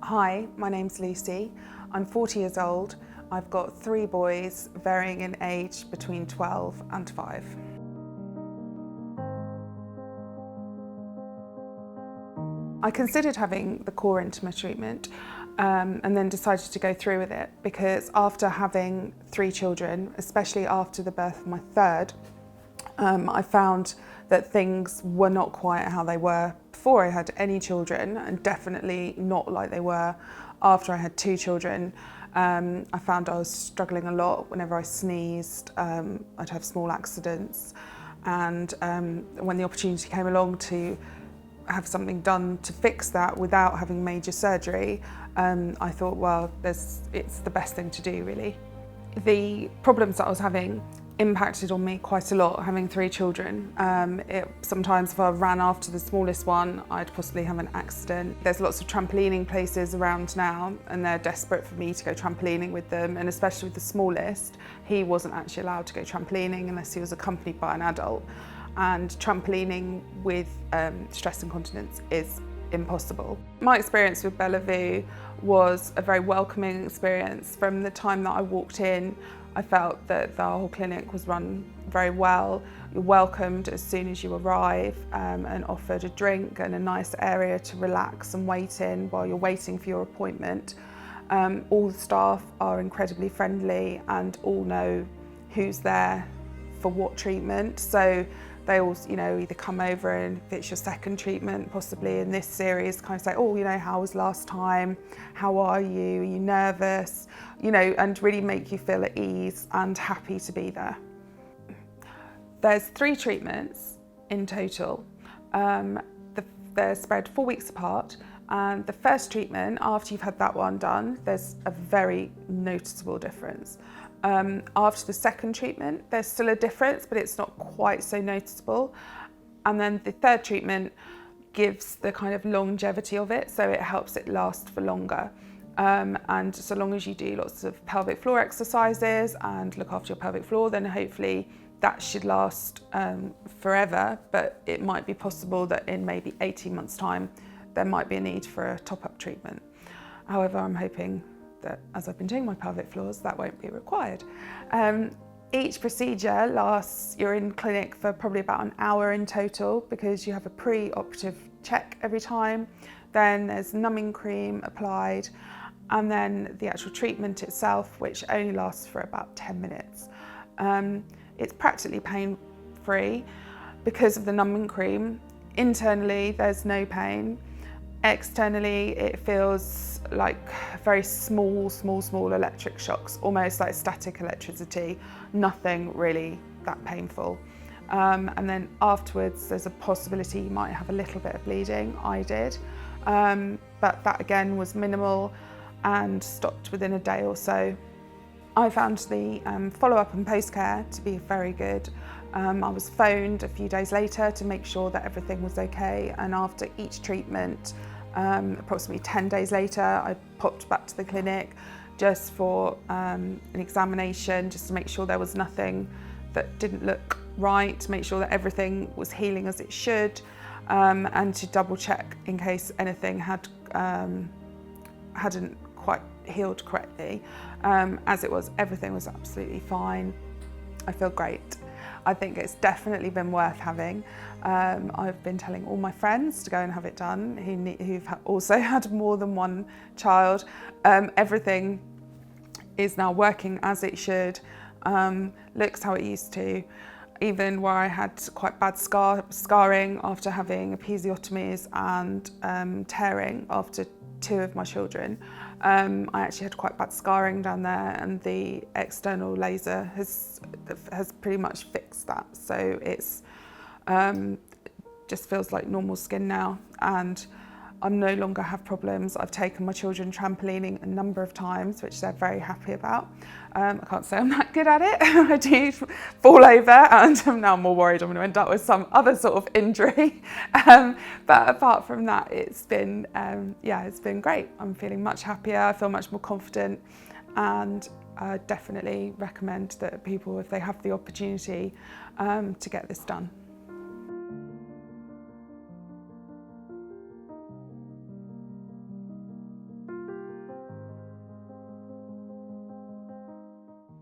Hi, my name's Lucy. I'm 40 years old. I've got 3 boys varying in age between 12 and 5. I considered having the CO2RE Intima treatment and then decided to go through with it because after having 3 children, especially after the birth of my third, I found that things were not quite how they were before I had any children, and definitely not like they were after I had 2 children. I found I was struggling a lot whenever I sneezed. I'd have small accidents, and when the opportunity came along to have something done to fix that without having major surgery, I thought, well, it's the best thing to do, really. The problems that I was having impacted on me quite a lot, having 3 children. Sometimes if I ran after the smallest one, I'd possibly have an accident. There's lots of trampolining places around now, and they're desperate for me to go trampolining with them, and especially with the smallest, he wasn't actually allowed to go trampolining unless he was accompanied by an adult. And trampolining with stress incontinence is impossible. My experience with Bella Vou was a very welcoming experience. From the time that I walked in, I felt that the whole clinic was run very well. You're welcomed as soon as you arrive and offered a drink and a nice area to relax and wait in while you're waiting for your appointment. All the staff are incredibly friendly and all know who's there for what treatment. So they all, either come over, and if it's your second treatment, possibly in this series, kind of say, oh, how was last time? How are you? Are you nervous? And really make you feel at ease and happy to be there. There's 3 treatments in total. They're spread 4 weeks apart. And the first treatment, after you've had that one done, there's a very noticeable difference. After the second treatment, there's still a difference, but it's not quite so noticeable. And then the third treatment gives the kind of longevity of it, so it helps it last for longer. And so long as you do lots of pelvic floor exercises and look after your pelvic floor, then hopefully that should last forever. But it might be possible that in maybe 18 months' time, there might be a need for a top-up treatment. However, I'm hoping that as I've been doing my pelvic floors, that won't be required. Each procedure lasts, you're in clinic for probably about an hour in total, because you have a pre-operative check every time. Then there's numbing cream applied, and then the actual treatment itself, which only lasts for about 10 minutes. It's practically pain-free because of the numbing cream. Internally, there's no pain. Externally, it feels like very small electric shocks, almost like static electricity, nothing really that painful. And then afterwards, there's a possibility you might have a little bit of bleeding. I did, but that again was minimal and stopped within a day or so. I found the follow-up and post-care to be very good. I was phoned a few days later to make sure that everything was okay, and after each treatment, approximately 10 days later, I popped back to the clinic just for an examination, just to make sure there was nothing that didn't look right, to make sure that everything was healing as it should, and to double check in case anything hadn't quite healed correctly. As it was, everything was absolutely fine. I feel great. I think it's definitely been worth having. I've been telling all my friends to go and have it done who've also had more than one child. Everything is now working as it should, looks how it used to. Even where I had quite bad scarring after having episiotomies and tearing after 2 of my children. I actually had quite bad scarring down there, and the external laser has pretty much fixed that. So it's just feels like normal skin now, and I no longer have problems. I've taken my children trampolining a number of times, which they're very happy about. I can't say I'm that good at it. I do fall over, and I'm now more worried I'm going to end up with some other sort of injury. But apart from that, it's been great. I'm feeling much happier. I feel much more confident, and I definitely recommend that people, if they have the opportunity, to get this done.